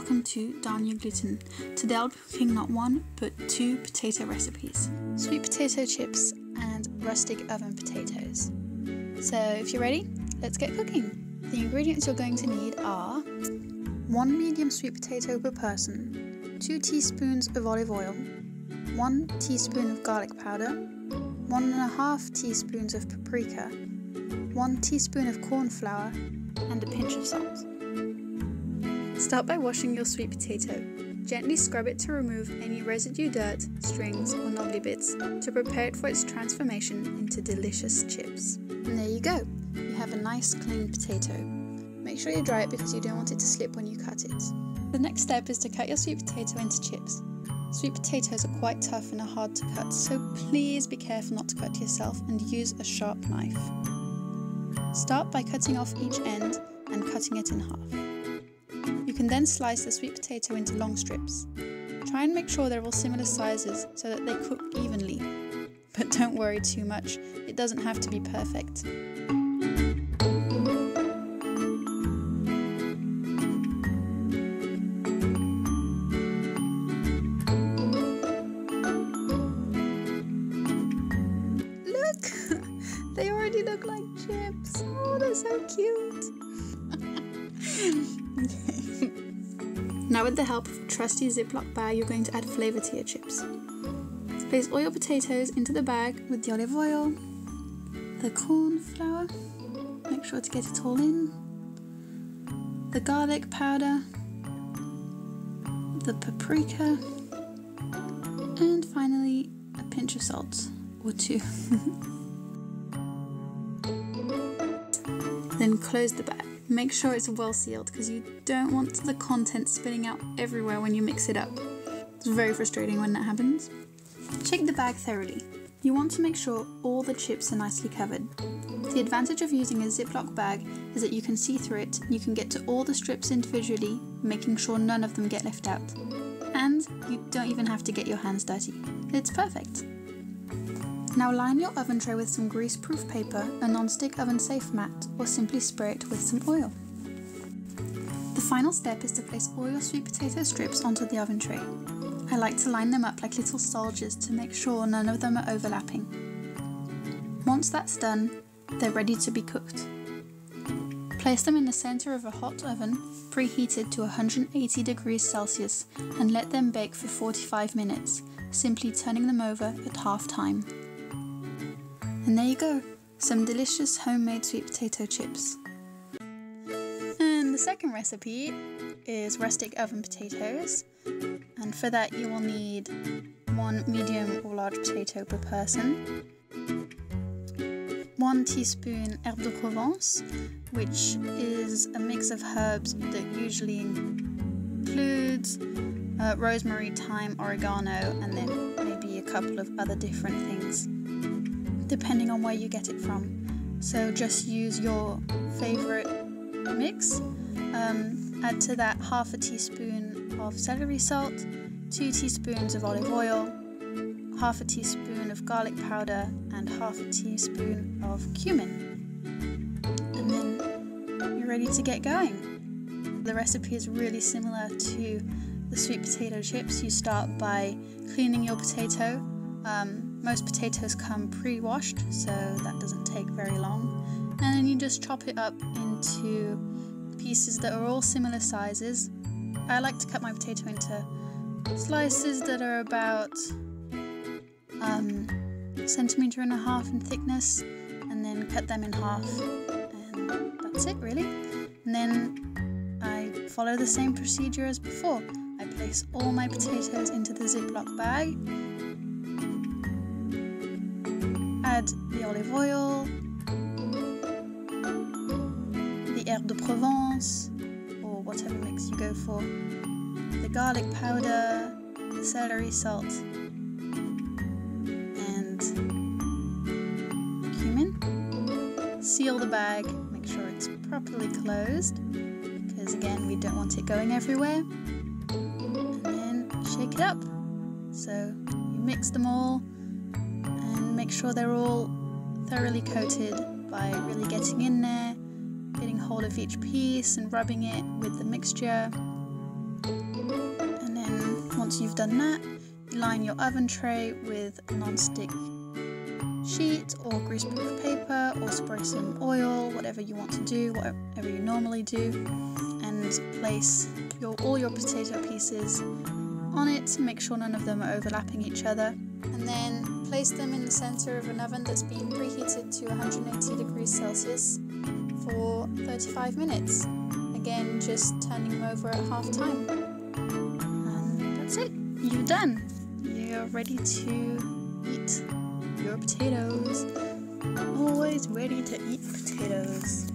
welcome to Darnyougluten. Today I'll be cooking not one, but two potato recipes. Sweet potato chips and rustic oven potatoes. So if you're ready, let's get cooking. The ingredients you're going to need are 1 medium sweet potato per person, 2 teaspoons of olive oil, 1 teaspoon of garlic powder, 1.5 teaspoons of paprika, 1 teaspoon of corn flour, and a pinch of salt. Start by washing your sweet potato. Gently scrub it to remove any residue dirt, strings, or knobbly bits to prepare it for its transformation into delicious chips. And there you go, you have a nice clean potato. Make sure you dry it because you don't want it to slip when you cut it. The next step is to cut your sweet potato into chips. Sweet potatoes are quite tough and are hard to cut, so please be careful not to cut yourself and use a sharp knife. Start by cutting off each end and cutting it in half. You can then slice the sweet potato into long strips. Try and make sure they're all similar sizes so that they cook evenly. But don't worry too much, it doesn't have to be perfect. Look! They already look like chips! Oh, they're so cute! Now with the help of a trusty Ziploc bag, you're going to add flavour to your chips. Place all your potatoes into the bag with the olive oil, the corn flour, make sure to get it all in, the garlic powder, the paprika, and finally a pinch of salt, or 2. Then close the bag. Make sure it's well sealed because you don't want the contents spilling out everywhere when you mix it up. It's very frustrating when that happens. Shake the bag thoroughly. You want to make sure all the chips are nicely covered. The advantage of using a Ziploc bag is that you can see through it, you can get to all the strips individually, making sure none of them get left out. And you don't even have to get your hands dirty. It's perfect. Now line your oven tray with some grease-proof paper, a non-stick oven-safe mat, or simply spray it with some oil. The final step is to place all your sweet potato strips onto the oven tray. I like to line them up like little soldiers to make sure none of them are overlapping. Once that's done, they're ready to be cooked. Place them in the center of a hot oven, preheated to 180 degrees Celsius, and let them bake for 45 minutes, simply turning them over at half time. And there you go, some delicious homemade sweet potato chips. And the second recipe is rustic oven potatoes. And for that you will need 1 medium or large potato per person, 1 teaspoon herbe de Provence, which is a mix of herbs that usually includes rosemary, thyme, oregano, and then maybe a couple of other different things, depending on where you get it from. So just use your favourite mix. Add to that half a teaspoon of celery salt, 2 teaspoons of olive oil, half a teaspoon of garlic powder, and half a teaspoon of cumin. And then you're ready to get going. The recipe is really similar to the sweet potato chips. You start by cleaning your potato. Most potatoes come pre-washed, so that doesn't take very long. And then you just chop it up into pieces that are all similar sizes. I like to cut my potato into slices that are about 1.5 centimeters in thickness, and then cut them in half, and that's it really. And then I follow the same procedure as before. I place all my potatoes into the Ziploc bag, add the olive oil, the herbe de Provence, or whatever mix you go for, the garlic powder, the celery salt, and cumin. Seal the bag, make sure it's properly closed, because again we don't want it going everywhere, and then shake it up. So you mix them all and make sure they're all thoroughly coated by really getting in there, getting hold of each piece and rubbing it with the mixture. once you've done that, you line your oven tray with a non-stick sheet or greaseproof paper, or spray some oil, whatever you want to do, whatever you normally do, and place all your potato pieces on it. Make sure none of them are overlapping each other, and then place them in the center of an oven that's been preheated to 180 degrees Celsius for 35 minutes. Again, just turning them over at half time. And that's it. You're done. You're ready to eat your potatoes. Always ready to eat potatoes.